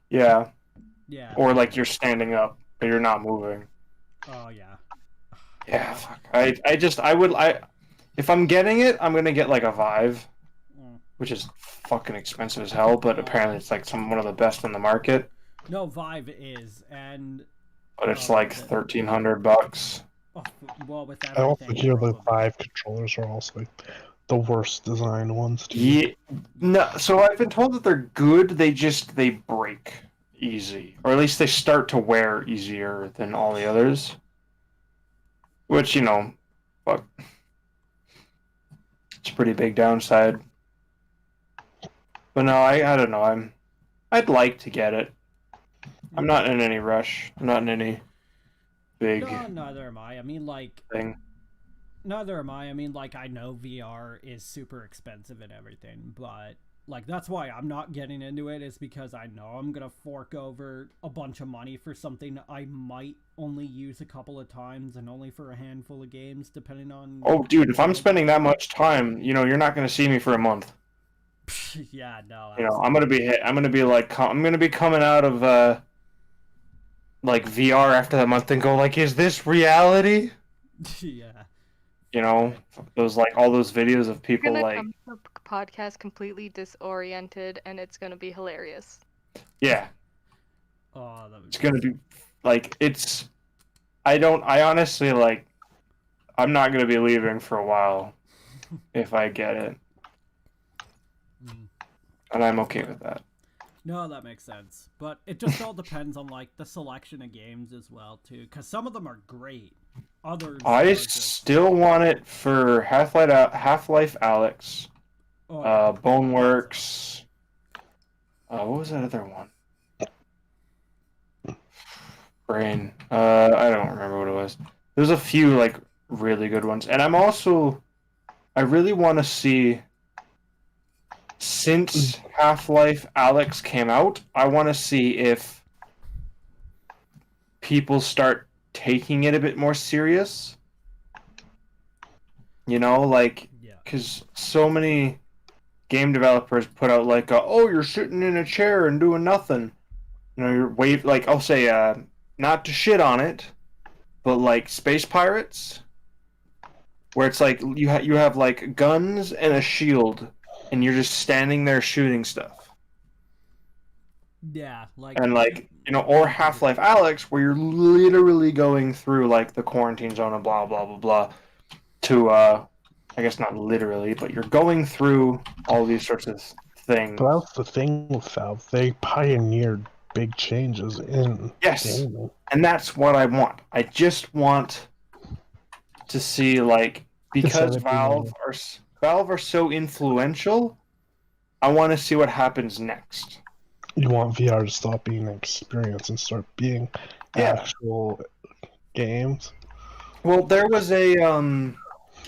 Speaker 2: Yeah,
Speaker 1: Yeah.
Speaker 2: or like you're standing up, but you're not moving.
Speaker 1: Oh yeah.
Speaker 2: Yeah, fuck. If I'm getting it, I'm gonna get like a Vive,
Speaker 1: Mm.
Speaker 2: which is fucking expensive as hell, but apparently it's like one of the best in the market.
Speaker 1: No, Vive is, and
Speaker 2: But it's
Speaker 1: Oh,
Speaker 2: like
Speaker 1: is it?
Speaker 2: $1,300.
Speaker 1: oh, well, with
Speaker 4: I also
Speaker 1: everything.
Speaker 4: hear the
Speaker 1: probably.
Speaker 4: Vive controllers are also the worst designed ones too.
Speaker 2: Yeah, no. So I've been told that they're good. They break easy, or at least they start to wear easier than all the others. Which fuck, it's a pretty big downside. But no, I don't know. I'd like to get it. I'm not in any rush. I'm not in any big
Speaker 1: No, neither am I. I mean, like,
Speaker 2: thing.
Speaker 1: neither am I. I mean, like, I know VR is super expensive and everything, but like that's why I'm not getting into it, is because I know I'm gonna fork over a bunch of money for something I might only use a couple of times and only for a handful of games, depending on.
Speaker 2: Oh, dude, if I'm spending that much time, you're not gonna see me for a month.
Speaker 1: Yeah, no.
Speaker 2: I'm gonna be coming out of like VR after that month and go like, is this reality?
Speaker 1: Yeah.
Speaker 2: Those like all those videos of
Speaker 3: You're
Speaker 2: people
Speaker 3: gonna
Speaker 2: like,
Speaker 3: come to the podcast completely disoriented, and it's gonna be hilarious.
Speaker 2: yeah,
Speaker 1: Oh, that would
Speaker 2: it's gonna be like I honestly like, I'm not gonna be leaving for a while if I get it, and I'm okay with that.
Speaker 1: No, that makes sense. But it just all depends on like the selection of games as well too, because some of them are great. Others
Speaker 2: I
Speaker 1: are just...
Speaker 2: still want it for Half-Life Alyx,
Speaker 1: Oh, yeah.
Speaker 2: Boneworks. What was that other one? Brain. I don't remember what it was. There's a few like really good ones, and I really want to see, since Half-Life Alyx came out, I want to see if people start taking it a bit more serious. Like,
Speaker 1: Yeah.
Speaker 2: because so many game developers put out like, oh, you're sitting in a chair and doing nothing. You're like, I'll say, not to shit on it, but like Space Pirates, where it's like you have like guns and a shield, and you're just standing there shooting stuff.
Speaker 1: Yeah, like...
Speaker 2: And like, or Half-Life Alyx, where you're literally going through like the quarantine zone and blah blah blah blah to I guess not literally, but you're going through all these sorts of things.
Speaker 4: But that's the thing with Valve. They pioneered big changes in gaming.
Speaker 2: And that's what I want. I just want to see, like, because Valve are so influential, I want to see what happens next.
Speaker 4: You want VR to stop being an experience and start being actual games.
Speaker 2: Well, there was a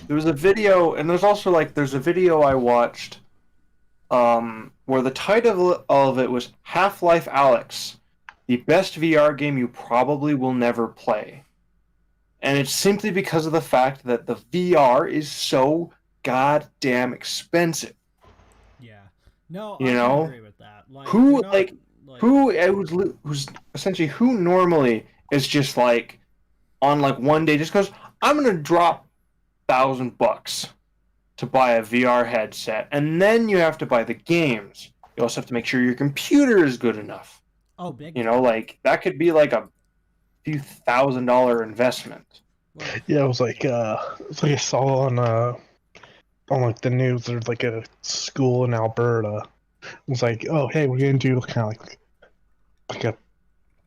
Speaker 2: video, and there's a video I watched where the title of it was Half-Life Alyx, the best VR game you probably will never play. And it's simply because of the fact that the VR is so goddamn expensive.
Speaker 1: Yeah. No, I can agree with that. Like,
Speaker 2: who normally is just like on like one day just goes, I'm gonna drop $1,000 to buy a VR headset, and then you have to buy the games. You also have to make sure your computer is good enough.
Speaker 1: Oh, big.
Speaker 2: Like that could be like a few $1,000 investment.
Speaker 4: Yeah, it was like I saw on like the news. There's like a school in Alberta. It was like, oh hey, we're gonna do kind of like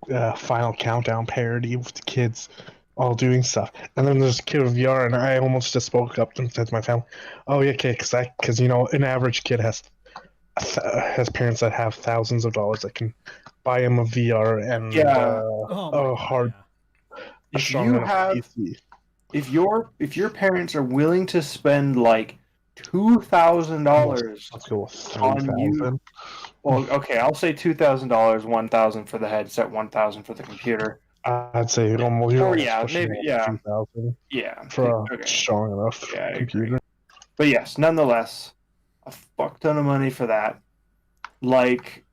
Speaker 4: a Final Countdown parody with the kids all doing stuff. And then there's a kid with VR, and I almost just spoke up and said to my family, "Oh yeah, okay, because an average kid has parents that have thousands of dollars that can buy him a VR and a hard."
Speaker 2: If your parents are willing to spend like $2,000
Speaker 4: let's go with
Speaker 2: on you, well, okay, I'll say $2,000, $1,000 for the headset, $1,000 for the computer.
Speaker 4: I'd say almost.
Speaker 2: Maybe
Speaker 4: 2,000.
Speaker 2: Yeah,
Speaker 4: for a strong enough computer.
Speaker 2: But yes, nonetheless, a fuck ton of money for that. Like,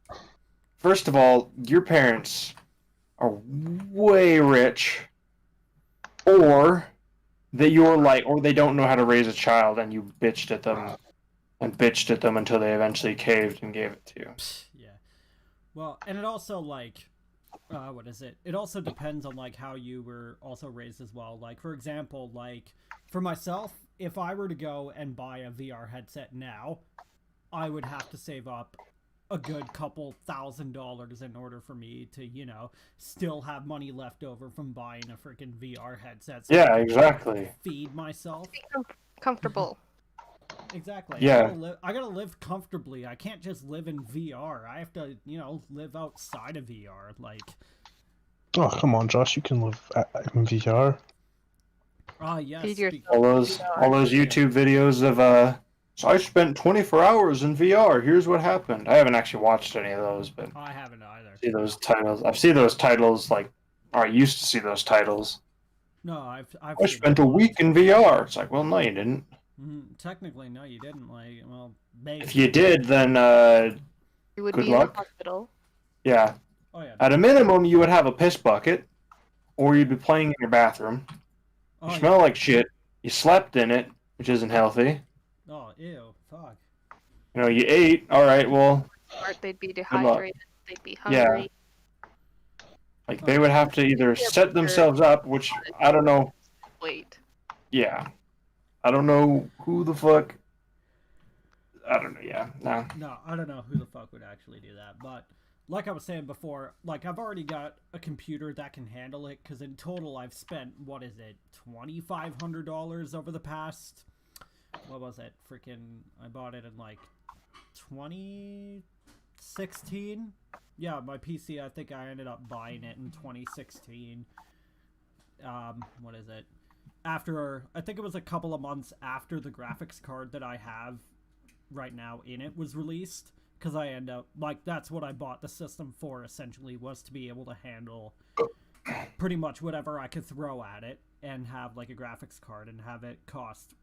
Speaker 2: first of all, your parents are way rich, or they don't know how to raise a child, and you bitched at them until they eventually caved and gave it to you.
Speaker 1: Yeah. Well, and it also like, what is it? It also depends on like how you were also raised as well. Like, for example, like for myself, if I were to go and buy a VR headset now, I would have to save up a good couple $1,000s in order for me to, you know, still have money left over from buying a freaking VR headset. So
Speaker 2: Yeah, exactly.
Speaker 1: feed myself.
Speaker 3: Comfortable.
Speaker 1: Exactly.
Speaker 2: Yeah.
Speaker 1: I gotta live comfortably. I can't just live in VR. I have to, you know, live outside of VR. Like,
Speaker 4: Oh, come on, Josh. You can live in VR.
Speaker 1: yes.
Speaker 3: Feed yourself.
Speaker 2: All those YouTube videos of so I spent 24 hours in VR. Here's what happened. I haven't actually watched any of those, but
Speaker 1: I haven't either.
Speaker 2: see those titles. I've seen those titles or I used to see those titles.
Speaker 1: No, I've
Speaker 2: I
Speaker 1: seen
Speaker 2: spent a week in VR. It's like, well, no, you didn't.
Speaker 1: Technically, no, you didn't. Like, well, maybe.
Speaker 2: If you did, then
Speaker 3: You would
Speaker 2: good
Speaker 3: be
Speaker 2: luck.
Speaker 3: in the hospital.
Speaker 2: Yeah.
Speaker 1: Oh yeah.
Speaker 2: At a minimum, you would have a piss bucket, or you'd be playing in your bathroom.
Speaker 1: Oh,
Speaker 2: You
Speaker 1: yeah.
Speaker 2: smell like shit. You slept in it, which isn't healthy.
Speaker 1: Oh, ew, fuck.
Speaker 2: You know, you ate. All right, well,
Speaker 3: Smart, they'd be
Speaker 2: luck.
Speaker 3: dehydrated. They'd be
Speaker 2: Yeah.
Speaker 3: hungry.
Speaker 2: like they would have to either set themselves up, which I don't know.
Speaker 3: Wait.
Speaker 2: Yeah, I don't know who the fuck. I don't know. Yeah, no.
Speaker 1: No, I don't know who the fuck would actually do that, but like I was saying before, like I've already got a computer that can handle it, because in total I've spent, what is it, $2,500 over the past, what was it, freaking, I bought it in like 2016? Yeah, my PC, I think I ended up buying it in 2016. What is it? After, I think it was a couple of months after the graphics card that I have right now in it was released, because I end up, like, that's what I bought the system for, essentially, was to be able to handle pretty much whatever I could throw at it and have, like, a graphics card and have it cost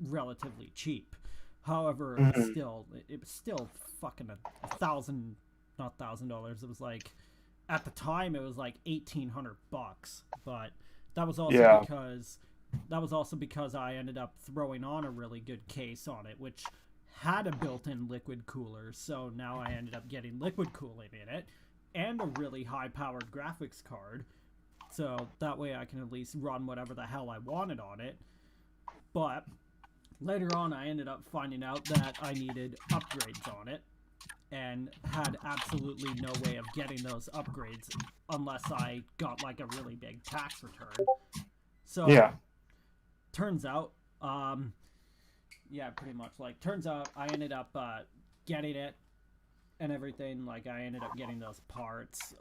Speaker 1: relatively cheap. However, it was still fucking not $1,000, it was like, at the time it was like $1,800, but that was also because I ended up throwing on a really good case on it, which had a built-in liquid cooler, so now I ended up getting liquid cooling in it and a really high-powered graphics card, so that way I can at least run whatever the hell I wanted on it. But later on I ended up finding out that I needed upgrades on it, and had absolutely no way of getting those upgrades unless I got like a really big tax return. So
Speaker 2: Yeah.
Speaker 1: turns out, yeah, pretty much. Like, turns out I ended up getting it and everything. Like, I ended up getting those parts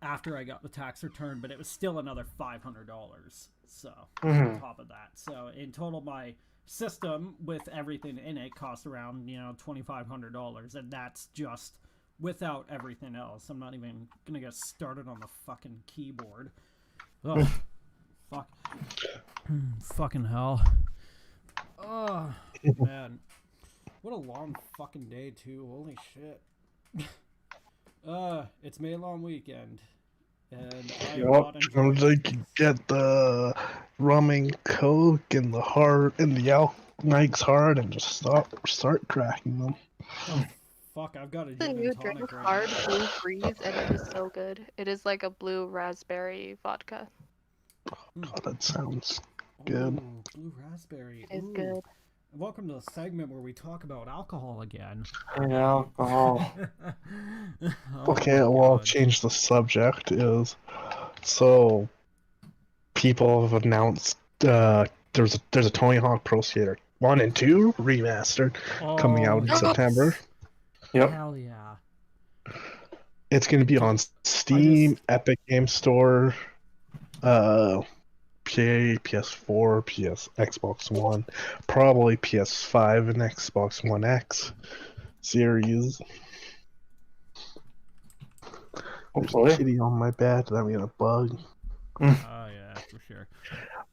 Speaker 1: after I got the tax return, but it was still another $500. So, on top of that. So, in total, my system with everything in it cost around, you know, $2,500. And that's just without everything else. I'm not even going to get started on the fucking keyboard. Oh, fuck. Fucking hell. Oh, man. What a long fucking day, too. Holy shit. It's May long weekend. And I am not enjoying
Speaker 4: They can get the rum and coke and the Mike's hard and just start cracking them.
Speaker 1: Oh, fuck, I've got a
Speaker 3: The
Speaker 1: gin
Speaker 3: new
Speaker 1: and
Speaker 3: drink
Speaker 1: tonic right
Speaker 3: hard
Speaker 1: now.
Speaker 3: blue freeze, and it is so good. It is like a blue raspberry vodka.
Speaker 4: God, that sounds good.
Speaker 1: Ooh, blue raspberry.
Speaker 3: It's
Speaker 1: Ooh.
Speaker 3: good.
Speaker 1: Welcome to the segment where we talk about alcohol again.
Speaker 2: Alcohol.
Speaker 1: Oh
Speaker 4: Okay,
Speaker 1: my
Speaker 4: well, I'll
Speaker 1: God.
Speaker 4: change the subject. So people have announced there's a Tony Hawk Pro Skater 1 and 2 remastered coming out in
Speaker 1: yes.
Speaker 4: September.
Speaker 2: Yep.
Speaker 1: Hell yeah.
Speaker 4: It's going to be on Steam, Epic Game Store, PS4, Xbox One, probably PS5 and Xbox One X series.
Speaker 2: Hopefully.
Speaker 4: Kitty on my bed, that mean a bug.
Speaker 1: Oh yeah, for sure.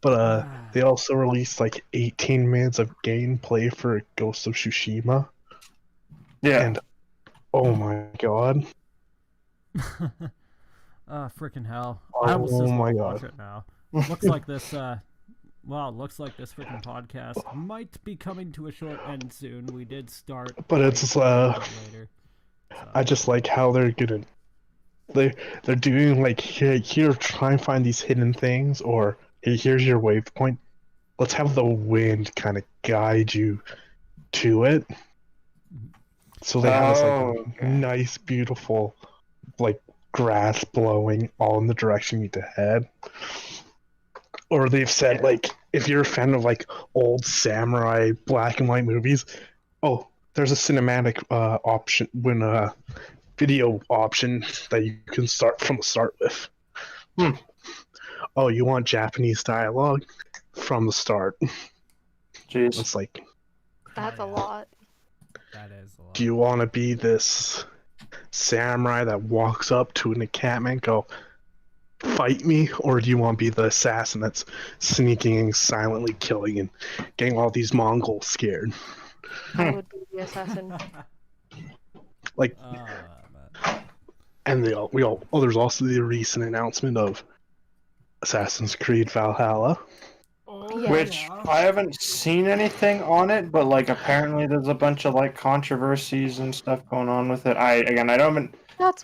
Speaker 4: But they also released like 18 minutes of gameplay for Ghost of Tsushima.
Speaker 2: Yeah.
Speaker 4: And oh my god.
Speaker 1: Freaking hell. I almost
Speaker 4: Oh
Speaker 1: just
Speaker 4: my
Speaker 1: want to
Speaker 4: god.
Speaker 1: watch it now. Looks like this, looks like this freaking podcast might be coming to a short end soon. We did start.
Speaker 4: But it's
Speaker 1: later. So.
Speaker 4: I just like how they're doing like here try and find these hidden things, or hey, here's your waypoint let's have the wind kind of guide you to it. So they have this like nice, beautiful, like grass blowing all in the direction you need to head. Or they've said like if you're a fan of like old samurai black and white movies, oh, there's a cinematic option when video option that you can start from the start with. Oh, you want Japanese dialogue from the start?
Speaker 2: Jeez.
Speaker 4: It's like,
Speaker 3: That's a lot.
Speaker 1: That is a lot.
Speaker 4: do you want to be this samurai that walks up to an encampment, go fight me, or do you want to be the assassin that's sneaking and silently killing and getting all these Mongols scared?
Speaker 3: I would be the assassin.
Speaker 4: Like, and there's also the recent announcement of Assassin's Creed Valhalla.
Speaker 3: Yeah.
Speaker 2: Which I haven't seen anything on it, but like apparently there's a bunch of like controversies and stuff going on with it. I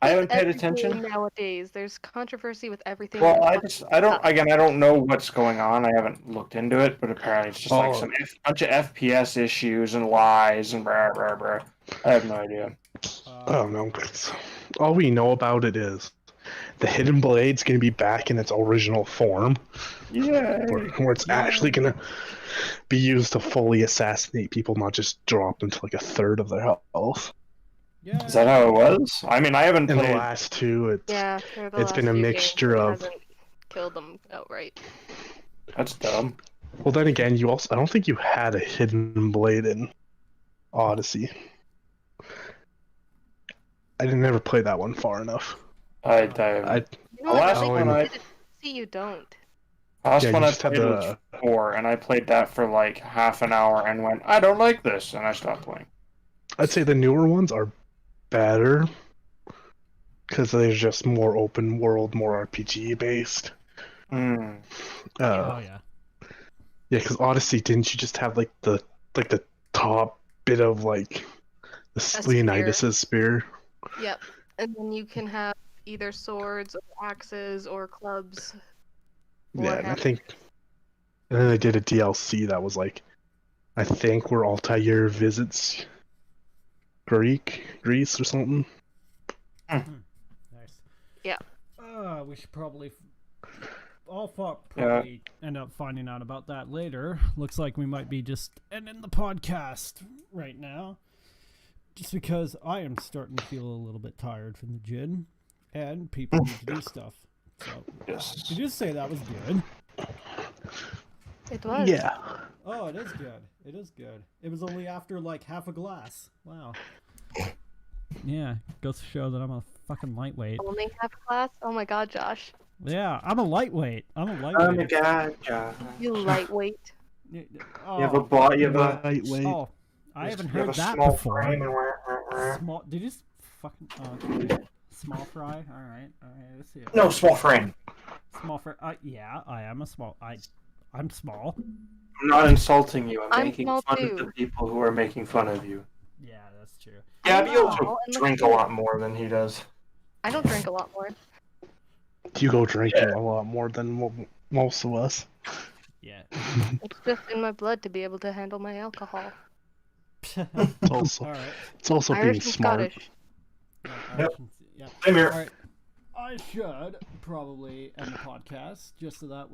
Speaker 2: haven't paid attention
Speaker 3: nowadays. There's controversy with everything.
Speaker 2: Well, I don't know what's going on. I haven't looked into it, but apparently it's just like some bunch of FPS issues and lies and blah blah blah. I have no idea.
Speaker 4: I don't know. All we know about it is the Hidden Blade's going to be back in its original form.
Speaker 2: Yeah.
Speaker 4: Where it's actually going to be used to fully assassinate people, not just drop them to like a third of their health.
Speaker 1: Yeah.
Speaker 2: Is that how it was? I mean, I haven't
Speaker 4: in
Speaker 2: played.
Speaker 4: the last two. It's been a
Speaker 3: few
Speaker 4: mixture
Speaker 3: games, it
Speaker 4: of.
Speaker 3: hasn't killed them outright.
Speaker 2: That's dumb.
Speaker 4: Well, then again, I don't think you had a Hidden Blade in Odyssey. I didn't ever play that one far enough.
Speaker 3: You know
Speaker 2: last
Speaker 3: what?
Speaker 2: one I
Speaker 3: See, you don't.
Speaker 2: last
Speaker 4: Yeah,
Speaker 2: one
Speaker 4: you
Speaker 2: I
Speaker 4: just had
Speaker 2: played was 4, and I played that for like half an hour and went, I don't like this, and I stopped playing.
Speaker 4: I'd say the newer ones are better because they're just more open world, more RPG based.
Speaker 2: Hmm.
Speaker 1: Oh yeah.
Speaker 4: Yeah, because Odyssey, didn't you just have like the top bit of like the Leonidas' spear?
Speaker 3: Yep. And then you can have either swords or axes or clubs.
Speaker 4: Yeah, and then they did a DLC that was like, I think where Altair visits Greece or something.
Speaker 1: Nice.
Speaker 3: Yeah.
Speaker 1: We should probably end up finding out about that later. Looks like we might be just ending the podcast right now. Just because I am starting to feel a little bit tired from the gin, and people need to do stuff. So,
Speaker 2: Yes.
Speaker 1: did you say that was good?
Speaker 3: It was.
Speaker 4: Yeah.
Speaker 1: Oh, it is good. It is good. It was only after like half a glass. Wow. Yeah, goes to show that I'm a fucking lightweight.
Speaker 3: Only half class? Oh my god, Josh.
Speaker 1: Yeah, I'm a lightweight.
Speaker 2: Oh my god, John.
Speaker 3: You lightweight.
Speaker 1: Oh,
Speaker 2: You have a bot, you have a
Speaker 4: Lightweight.
Speaker 1: oh, I haven't
Speaker 2: you have
Speaker 1: heard
Speaker 2: a
Speaker 1: that
Speaker 2: small
Speaker 1: before.
Speaker 2: frame.
Speaker 1: Small? Did you fucking? Okay. Small fry. All right. Let's see it.
Speaker 2: No, small frame.
Speaker 1: Small fry. Yeah, I am a small. I'm small.
Speaker 2: I'm not insulting you. I'm making
Speaker 3: small
Speaker 2: fun
Speaker 3: too.
Speaker 2: of the people who are making fun of you.
Speaker 1: Yeah, that's true.
Speaker 2: Yeah,
Speaker 3: I
Speaker 2: but you
Speaker 3: know,
Speaker 2: also
Speaker 3: and
Speaker 2: drink a lot more than he does.
Speaker 3: I don't drink a lot more.
Speaker 4: You go drinking a lot more than most of us.
Speaker 1: Yeah.
Speaker 3: It's just in my blood to be able to handle my alcohol.
Speaker 4: It's also
Speaker 1: All right.
Speaker 4: it's also
Speaker 3: Irish
Speaker 4: being
Speaker 3: and
Speaker 4: smart.
Speaker 3: Scottish.
Speaker 1: Yeah.
Speaker 2: Same here.
Speaker 1: All right. I should probably end the podcast just so that